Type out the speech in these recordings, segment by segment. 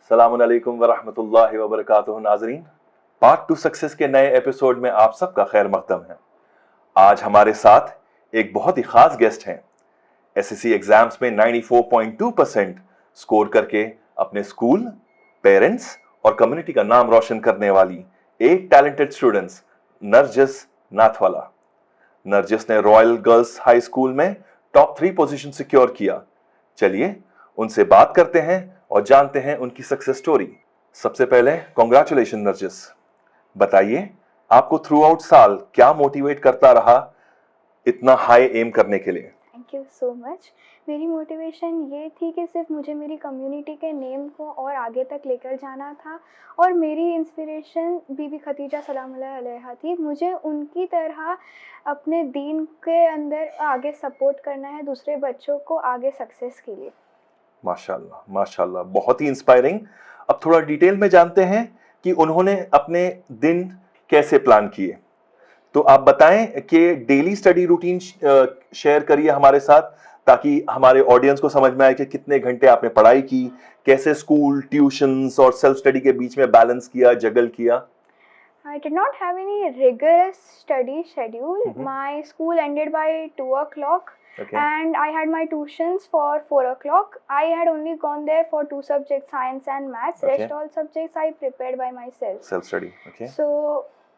अस्सलामु अलैकुम वरहमतुल्लाहि वबरकातुहू नाज़रीन, पार्ट टू सक्सेस के नए एपिसोड में आप सबका खैर मकदम है। आज हमारे साथ एक बहुत ही खास गेस्ट हैं। एसएससी एग्जाम्स में 94.2% स्कोर करके अपने स्कूल, पेरेंट्स और कम्युनिटी का नाम रोशन करने वाली एक टैलेंटेड स्टूडेंट्स नरजिस नाथवाला। नरजिस ने रॉयल गर्ल्स हाई स्कूल में टॉप 3 पोजीशन सिक्योर किया। चलिए उनसे बात करते हैं और जानते हैं उनकी सक्सेस स्टोरी। सबसे पहले कॉन्ग्रेचुलेशन नरजिस। बताइए आपको थ्रू आउट साल क्या मोटिवेट करता रहा इतना हाई एम करने के लिए? Thank you so much. मेरी मोटिवेशन ये थी कि सिर्फ मुझे मेरी कम्युनिटी के नेम को और आगे तक लेकर जाना था, और मेरी इंस्पिरेशन बीबी खदीजा सलामुल्लाह अलैहा थी। मुझे उनकी तरह अपने दीन के अंदर आगे सपोर्ट करना है दूसरे बच्चों को आगे सक्सेस के लिए। माशाल्लाह माशाल्लाह, बहुत ही इंस्पायरिंग। अब थोड़ा डिटेल में जानते हैं कि उन्होंने अपने दिन कैसे प्लान किए। तो आप बताएं कि डेली स्टडी रूटीन शेयर करिए हमारे साथ, ताकि हमारे ऑडियंस को समझ में आए कि कितने घंटे आपने पढ़ाई की, कैसे स्कूल, ट्यूशंस और सेल्फ स्टडी के बीच में बैलेंस किया, जगल किया। I did not have any rigorous study schedule. My school ended by 2 o'clock. Okay. And I had my tuitions for 4 o'clock. I had only gone there for 2 subjects, science and maths. Okay. Rest all subjects I prepared by myself. Self-study, okay. So,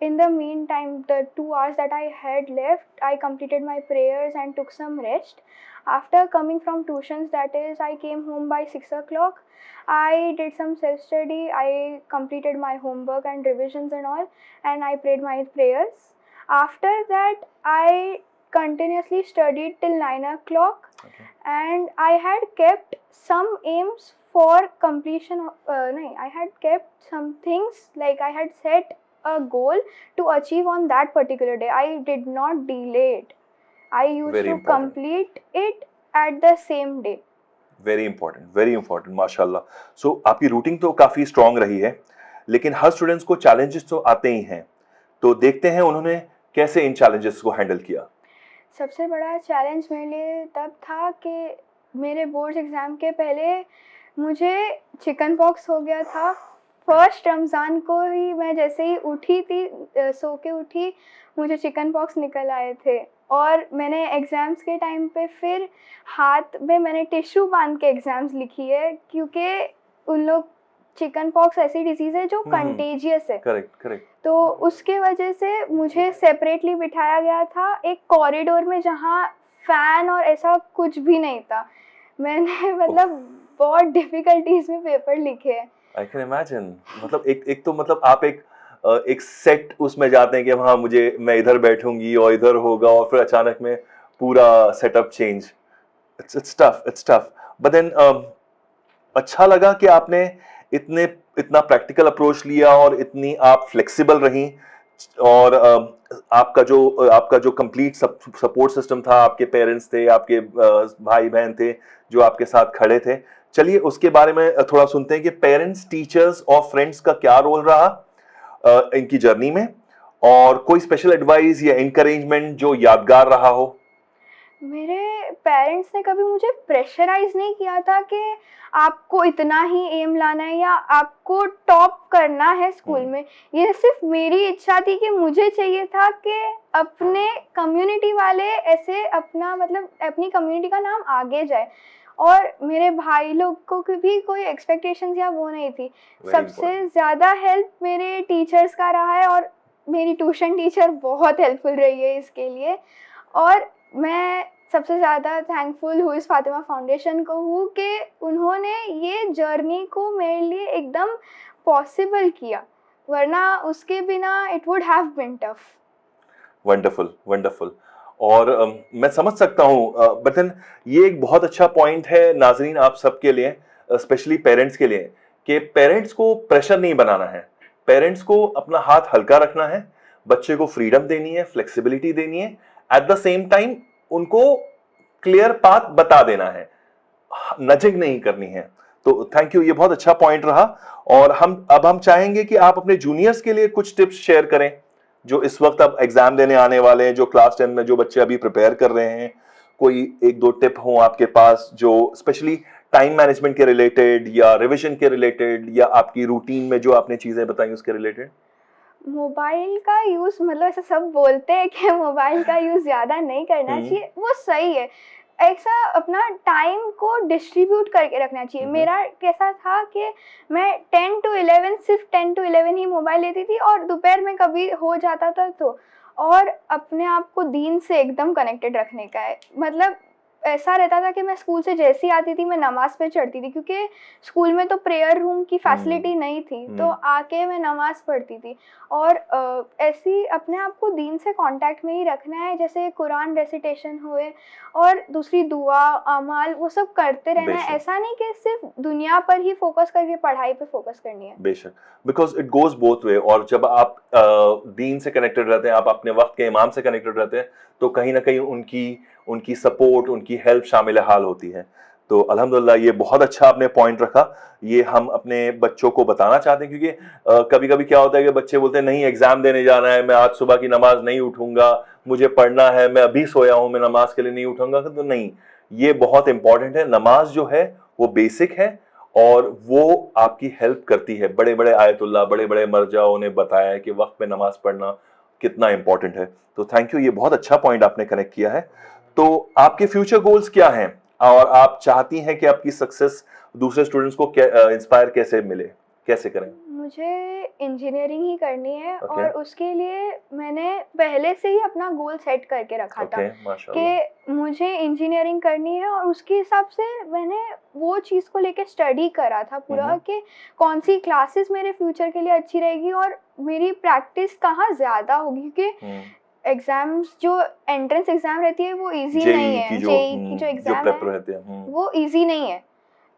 in the meantime, the 2 hours that I had left, I completed my prayers and took some rest. After coming from tuitions, that is, I came home by 6 o'clock. I did some self-study. I completed my homework and revisions and all, and I prayed my prayers. After that, I continuously studied till 9 o'clock. Okay. And I had kept some aims for completion. I had kept some things, like I had set a goal to achieve on that particular day. I did not delay it. I used to complete it at the same day. Very important माशाल्लाह। सो आपकी routine तो काफी strong रही है, लेकिन हर students को challenges तो आते ही हैं। तो देखते हैं उन्होंने कैसे इन चैलेंजेस को हैंडल किया। सबसे बड़ा चैलेंज मेरे लिए तब था कि मेरे बोर्ड एग्जाम के पहले मुझे चिकन पॉक्स हो गया था। फर्स्ट रमज़ान को ही मैं जैसे ही उठी थी, सो के उठी, मुझे चिकन पॉक्स निकल आए थे। और मैंने एग्ज़ाम्स के टाइम पे फिर हाथ में मैंने टिश्यू बांध के एग्ज़ाम्स लिखी है, क्योंकि उन लोग चिकन पॉक्स ऐसी डिजीज़ है जो कंटेजियस है। करेक्ट। तो उसके वजह से मुझे सेपरेटली बिठाया गया था एक कॉरिडोर में, जहाँ फ़ैन और ऐसा कुछ भी नहीं था। मैंने मतलब बहुत डिफ़िकल्टीज़ में पेपर लिखे हैं। I can imagine। मतलब एक तो मतलब आप एक सेट उसमें जाते हैं कि हाँ मैं इधर बैठूंगी और इधर होगा, और फिर अचानक में पूरा setup change. It's tough but then अच्छा लगा कि आपने इतना प्रैक्टिकल अप्रोच लिया और इतनी आप फ्लेक्सिबल रही, और आपका जो कंप्लीट सपोर्ट सिस्टम था, आपके पेरेंट्स थे, आपके भाई बहन थे जो आपके साथ खड़े थे। चलिए उसके बारे में थोड़ा सुनते हैं कि पेरेंट्स, टीचर्स और फ्रेंड्स का क्या रोल रहा इनकी जर्नी में, और कोई स्पेशल एडवाइस या एनकरेजमेंट जो यादगार रहा हो। मेरे पेरेंट्स ने कभी मुझे प्रेशराइज नहीं किया था कि आपको इतना ही एम लाना है या आपको टॉप करना है स्कूल में। ये सिर्फ मेरी इच्छा थी कि मुझे चाहिए था कि अपने कम्युनिटी वाले ऐसे अपनी कम्युनिटी का नाम आगे जाए, और मेरे भाई लोग को भी कोई एक्सपेक्टेशंस या वो नहीं थी। सबसे ज़्यादा हेल्प मेरे टीचर्स का रहा है, और मेरी ट्यूशन टीचर बहुत हेल्पफुल रही है इसके लिए। और मैं सबसे ज़्यादा थैंकफुल हूँ इस फातिमा फाउंडेशन को हूँ कि उन्होंने ये जर्नी को मेरे लिए एकदम पॉसिबल किया, वरना उसके बिना it would have been tough. Wonderful. और मैं समझ सकता हूँ, बट देन ये एक बहुत अच्छा पॉइंट है नाजरीन आप सबके लिए, स्पेशली पेरेंट्स के लिए, कि पेरेंट्स को प्रेशर नहीं बनाना है। पेरेंट्स को अपना हाथ हल्का रखना है, बच्चे को फ्रीडम देनी है, फ्लेक्सिबिलिटी देनी है, एट द सेम टाइम उनको क्लियर पाथ बता देना है, नजिंग नहीं करनी है। तो थैंक यू, ये बहुत अच्छा पॉइंट रहा। और हम चाहेंगे कि आप अपने जूनियर्स के लिए कुछ टिप्स शेयर करें, जो इस वक्त अब एग्जाम देने आने वाले हैं, जो क्लास 10 में जो बच्चे अभी प्रिपेयर कर रहे हैं। कोई एक दो टिप हो आपके पास जो स्पेशली टाइम मैनेजमेंट के रिलेटेड या रिवीजन के रिलेटेड या आपकी रूटीन में जो आपने चीजें बताई उसके रिलेटेड? मोबाइल का यूज़ मतलब ऐसा सब बोलते हैं कि मोबाइल का यूज़ ज़्यादा नहीं करना हम्म। चाहिए, वो सही है। ऐसा अपना टाइम को डिस्ट्रीब्यूट करके रखना चाहिए। मेरा कैसा था कि मैं 10 टू 11 सिर्फ 10 टू 11 ही मोबाइल लेती थी और दोपहर में कभी हो जाता था तो। और अपने आप को दीन से एकदम कनेक्टेड रखने का है। मतलब ऐसा रहता था कि मैं स्कूल से जैसे ही आती थी मैं नमाज़ पे चढ़ती थी, क्योंकि स्कूल में तो प्रेयर रूम की फैसिलिटी नहीं थी, तो आके मैं नमाज़ पढ़ती थी। और ऐसी अपने आप को दीन से कांटेक्ट में ही रखना है, जैसे कुरान रेसिटेशन हुए और दूसरी दुआ अमाल वो सब करते रहना है। बेशक। ऐसा नहीं कि सिर्फ दुनिया पर ही फोकस करके पढ़ाई पे फोकस करनी है। बेशक, because it goes both way. और जब आप दीन से कनेक्टेड रहते हैं, आप अपने वक्त के इमाम से कनेक्टेड रहते हैं, तो कहीं ना कहीं उनकी सपोर्ट, उनकी हेल्प शामिल हाल होती है। तो अल्हम्दुलिल्लाह ये बहुत अच्छा आपने पॉइंट रखा। ये हम अपने बच्चों को बताना चाहते हैं, क्योंकि कभी कभी क्या होता है कि बच्चे बोलते हैं नहीं एग्जाम देने जाना है, मैं आज सुबह की नमाज नहीं उठूंगा, मुझे पढ़ना है, मैं अभी सोया हूं, मैं नमाज के लिए नहीं उठूंगा। तो नहीं, ये बहुत इंपॉर्टेंट है। नमाज जो है वो बेसिक है और वो आपकी हेल्प करती है। बड़े बड़े आयतुल्लाह, बड़े बड़े मर्जाओं ने बताया है कि वक्त पे नमाज पढ़ना कितना इंपॉर्टेंट है। तो थैंक यू, ये बहुत अच्छा पॉइंट आपने कनेक्ट किया है। तो आपके फ्यूचर गोल्स क्या हैं और आप चाहती हैं कि आपकी सक्सेस दूसरे स्टूडेंट्स को इंस्पायर कैसे मिले, कैसे करें? मुझे इंजीनियरिंग ही करनी है ओके। और उसके लिए मैंने पहले से ही अपना गोल सेट करके रखा था ओके, माशाल्लाह। कि मुझे इंजीनियरिंग करनी है। और उसके हिसाब से मैंने वो चीज़ को लेके स्टडी करा था पूरा कि कौन सी क्लासेस मेरे फ्यूचर के लिए अच्छी रहेगी और मेरी प्रैक्टिस कहाँ ज़्यादा होगी, क्योंकि एग्जाम्स जो एंट्रेंस एग्जाम रहती है वो इजी नहीं है। जेई की जो एग्जाम प्रेप है रहते हैं वो इजी नहीं है।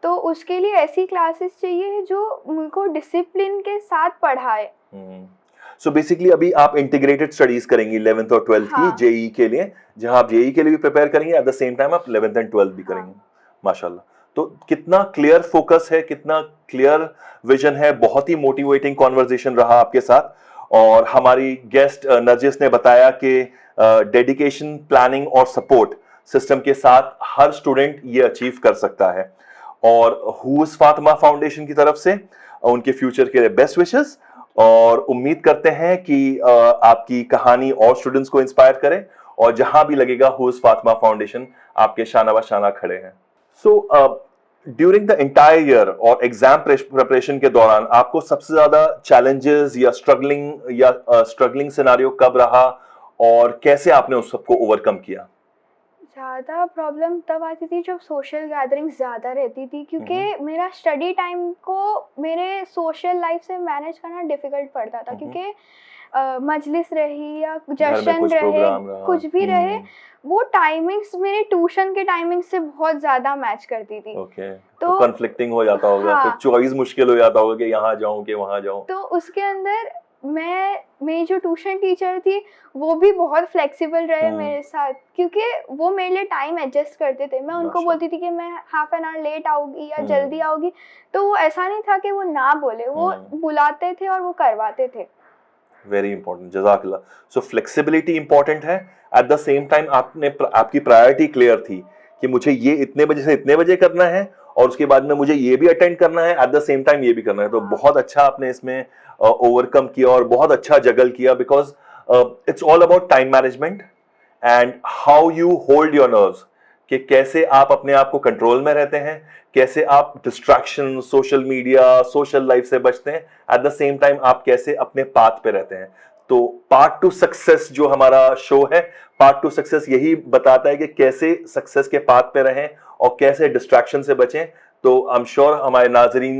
तो उसके लिए ऐसी क्लासेस चाहिए जो उनको डिसिप्लिन के साथ पढ़ाए। सो बेसिकली अभी आप इंटीग्रेटेड स्टडीज करेंगी 11th और 12th की हाँ। जेई के लिए, जहां आप जेई के लिए भी प्रिपेयर करेंगे, एट द सेम टाइम आप 11th एंड 12th भी करेंगे। माशाल्लाह। तो कितना क्लियर फोकस है, कितना क्लियर विजन है। बहुत ही मोटिवेटिंग कॉन्वर्सेशन रहा आपके साथ। और हमारी गेस्ट नरजिस ने बताया कि डेडिकेशन, प्लानिंग और सपोर्ट सिस्टम के साथ हर स्टूडेंट ये अचीव कर सकता है। और हुज फातिमा फाउंडेशन की तरफ से उनके फ्यूचर के लिए बेस्ट विशेस, और उम्मीद करते हैं कि आपकी कहानी और स्टूडेंट्स को इंस्पायर करे, और जहां भी लगेगा हुज फातिमा फाउंडेशन आपके शाना बशाना खड़े हैं। So during the entire year और एग्जाम प्रिपरेशन के दौरान आपको सबसे ज्यादा चैलेंजेस या स्ट्रगलिंग सिनेरियो कब रहा और कैसे आपने उस सबको ओवरकम किया? ज़्यादा प्रॉब्लम तब आती थी जब सोशल गैदरिंग्स ज़्यादा रहती थी, क्योंकि मेरा स्टडी टाइम को मेरे सोशल लाइफ से मैनेज करना डिफ़िकल्ट पड़ता था, क्योंकि मजलिस रही या घर में जश्न कुछ रहे, प्रोग्राम रहा। कुछ भी रहे, वो टाइमिंग्स मेरे ट्यूशन के टाइमिंग से बहुत ज़्यादा मैच करती थी। ओके। तो तो कॉन्फ्लिक्टिंग हो जाता होगा, फिर हाँ, चॉइस मुश्किल हो जाता होगा कि यहाँ जाऊं कि वहां जाऊं। तो उसके अंदर मेरी जो ट्यूशन टीचर थी वो भी बहुत फ्लेक्सिबल रहे मेरे साथ, क्योंकि वो मेरे लिए टाइम एडजस्ट करते थे। मैं उनको बोलती थी कि मैं हाफ एन आवर लेट आऊँगी या जल्दी आऊँगी, तो वो ऐसा नहीं था कि वो ना बोले, वो बुलाते थे और वो करवाते थे। वेरी इंपॉर्टेंट, जज़ाकल्लाह। सो फ्लेक्सिबिलिटी इंपॉर्टेंट है। एट द सेम टाइम आपकी प्रायोरिटी क्लियर थी कि मुझे ये इतने बजे से इतने बजे करना है और उसके बाद में मुझे ये भी अटेंड करना है, एट द सेम टाइम ये भी करना है। तो बहुत अच्छा आपने इसमें ओवरकम किया और बहुत अच्छा जगल किया, because it's all about time management and how you hold your nerves, कि कैसे आप अपने आप को कंट्रोल में रहते हैं, कैसे आप distraction, social media, social life से बचते हैं, एट द सेम टाइम आप कैसे अपने पाथ पे रहते हैं। तो पार्ट टू सक्सेस जो हमारा शो है, पार्ट टू सक्सेस यही बताता है कि कैसे सक्सेस के पाथ पे रहें और कैसे डिस्ट्रैक्शन से बचें। तो आई एम श्योर हमारे नाजरीन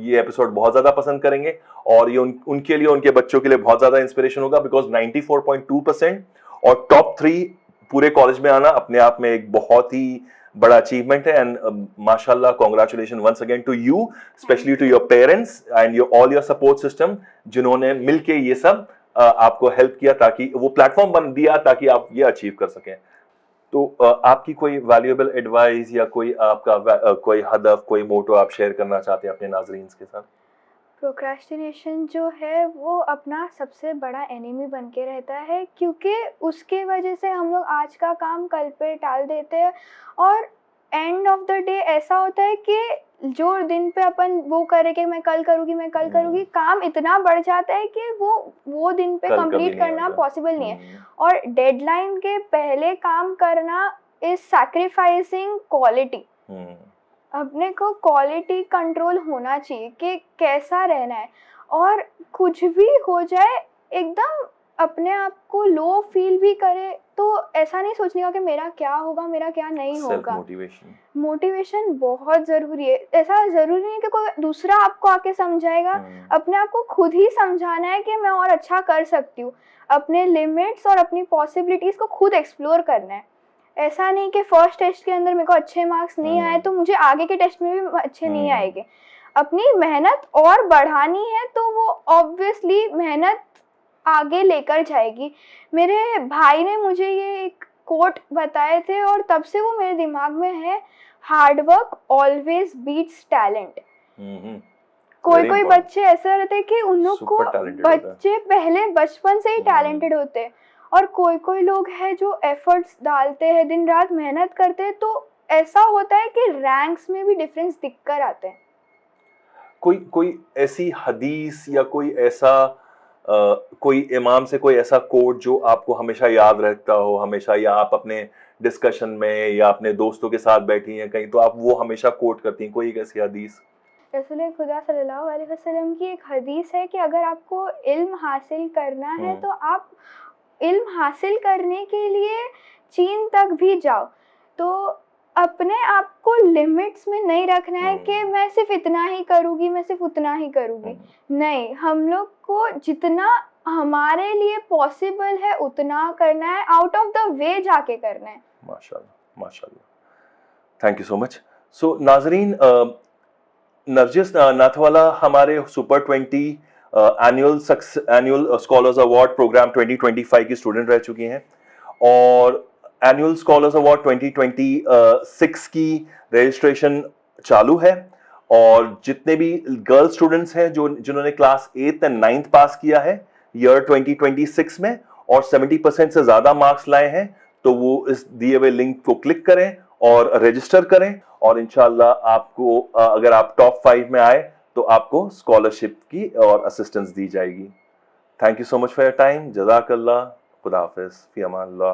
ये एपिसोड बहुत ज्यादा पसंद करेंगे और ये उनके लिए, उनके बच्चों के लिए बहुत ज्यादा इंस्पिरेशन होगा, बिकॉज 94.2% और टॉप 3 पूरे कॉलेज में आना अपने आप में एक बहुत ही बड़ा अचीवमेंट है। एंड माशाल्लाह, congratulation once again to you, specially to your parents and your all your support system, जिन्होंने मिलके ये सब आपको हेल्प किया, ताकि वो प्लेटफॉर्म बन दिया ताकि आप ये अचीव कर सकें। तो आपकी कोई वैल्यूएबल एडवाइस या कोई आपका कोई हदफ, कोई मोटो आप शेयर करना चाहते हैं अपने नाजरीन के साथ? प्रोक्रेस्टिनेशन जो है वो अपना सबसे बड़ा एनिमी बन के रहता है, क्योंकि उसके वजह से हम लोग आज का काम कल पे टाल देते हैं और एंड ऑफ द डे ऐसा होता है कि जो दिन पे अपन वो करे कि मैं कल करूँगी, काम इतना बढ़ जाता है कि वो दिन पे कल कभी कंप्लीट नहीं करना आता। पॉसिबल नहीं है। और डेडलाइन के पहले काम करना इज सैक्रिफाइसिंग क्वालिटी। अपने को क्वालिटी कंट्रोल होना चाहिए कि कैसा रहना है, और कुछ भी हो जाए एकदम अपने आप को लो फील भी करे तो ऐसा नहीं सोचने का कि मेरा क्या होगा, मेरा क्या नहीं सेल्फ होगा। मोटिवेशन। मोटिवेशन बहुत ज़रूरी है। ऐसा ज़रूरी नहीं कि कोई दूसरा आपको आके समझाएगा, अपने आप को खुद ही समझाना है कि मैं और अच्छा कर सकती हूँ। अपने लिमिट्स और अपनी पॉसिबिलिटीज़ को खुद एक्सप्लोर करना है। ऐसा नहीं कि फर्स्ट टेस्ट के अंदर मेरे को अच्छे मार्क्स नहीं आए तो मुझे आगे के टेस्ट में भी अच्छे नहीं आएंगे। अपनी मेहनत और बढ़ानी है तो वो ऑब्वियसली मेहनत आगे लेकर जाएगी। मेरे भाई ने मुझे ये एक कोट बताए थे और तब से वो मेरे दिमाग में है, hard work always beats talent. कोई बच्चे ऐसा रहते हैं कि उन लोग को बच्चे पहले बचपन से ही टैलेंटेड होते हैं, और कोई लोग हैं जो एफर्ट्स डालते हैं, दिन रात मेहनत करते हैं, तो ऐसा होता है कि रैंक्स में भी डिफरेंस दिख कर आते हैं। कोई ऐसी हदीस या कोई ऐसा कोई इमाम से कोई ऐसा कोट जो आपको हमेशा याद रखता हो हमेशा, या आप अपने डिस्कशन में या अपने दोस्तों के साथ बैठी हैं कहीं तो आप वो हमेशा कोट करती हैं, कोई एक ऐसी हदीस? रसूल खुदा सल्लल्लाहु अलैहि वसल्लम की एक हदीस है कि अगर आपको इल्म हासिल करना है तो आप इल्म हासिल करने के लिए चीन तक भी जाओ, तो अपने आप को लिमिट्स में नहीं रखना है कि मैं सिर्फ इतना ही करूँगी, मैं सिर्फ उतना ही करूँगी। नहीं, हम लोग को जितना हमारे लिए पॉसिबल है उतना करना है, आउट ऑफ द वे जाके करना है। माशाल्लाह माशाल्लाह, thank you so much. So नाजरीन, नरजिस नाथवाला हमारे super 20 annual scholars award programme 2025 की स्टूडेंट रह चुकी हैं, और एनुअल स्कॉलर्स अवार्ड 2026 की रजिस्ट्रेशन चालू है, और जितने भी गर्ल स्टूडेंट्स हैं जिन्होंने क्लास 8th एंड 9th पास किया है ईयर 2026 में और 70% से ज्यादा मार्क्स लाए हैं, तो वो इस दिए हुए लिंक को क्लिक करें और रजिस्टर करें, और इंशाल्लाह आपको अगर आप टॉप 5 में आए तो आपको स्कॉलरशिप की और असिस्टेंस दी जाएगी। Thank you so much for your time. जज़ाकल्लाह। खुदा हाफिज़। फी अमान अल्लाह।